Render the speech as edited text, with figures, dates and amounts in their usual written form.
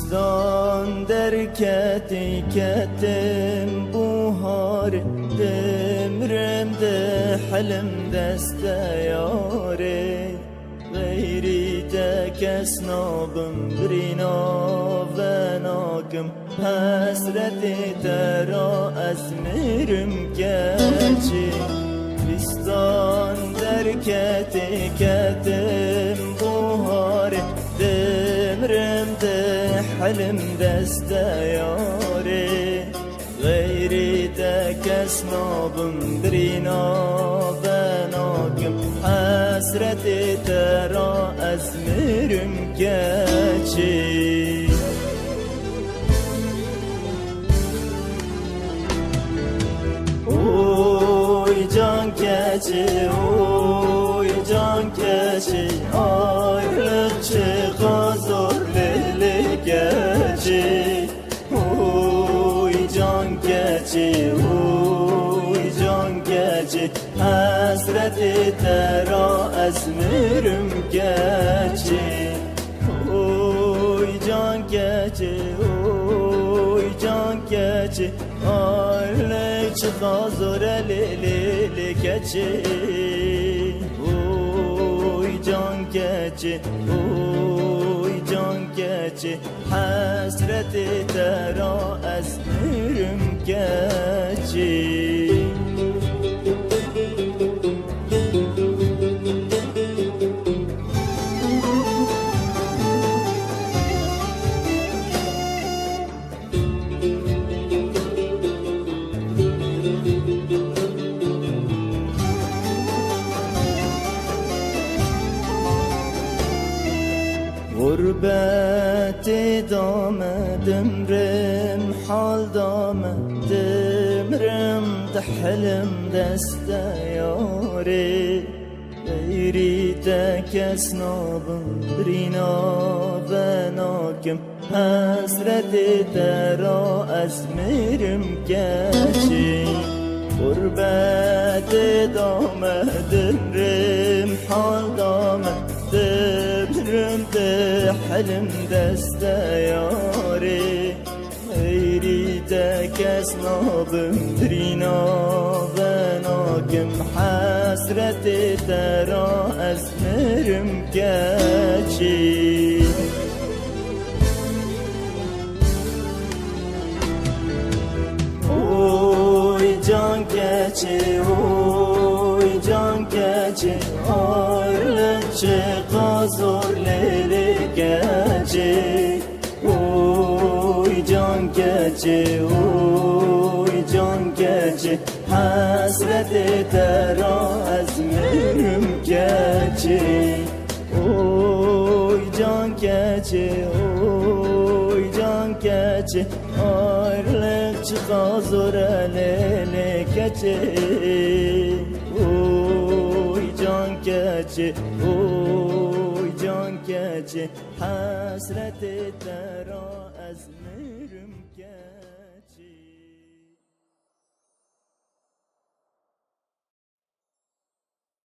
Bistan derketi kettim buhar Demremde halim deste yare Gayri de kes nabım brina ve nakim Hasreti tera ezmirim gerçi Bistan derketi kettim buhar Demremde حلم دست یاری غیری کس نابم درینا و ناکم حسرت ترا از میرم گچی اوی جان گچی اوی جان گچی آی لچه غازور گچی اوی جان گچی اوی جان گچی حسرت ترا از میرم گچی اوی جان گچی اوی جان گچی آلی چه غازوره لیلی گچی اوی جان گچی گچی حسرت ترا از میرم گچی غربت دامدم رم حال دامدم رم دحلم دست یاری غیری کس نابم درینا و ناکم حسرت ترا از میرم گچی غربت دامدم رم حال دامدم رمده حلم دست یاری غیری کس نابم درینا و ناکم حسرت ترا از میرم گچی اوی جان گچی اوی جان گچی آی لچه غازور لیلی گچی اوی جان گچی اوی جان گچی حسرت ترا از میرم گچی اوی جان گچی اوی جان گچی آی لچه غازور لیلی گچی اوی جان گچی اوی جان گچی حسرت ترا از میرم گچی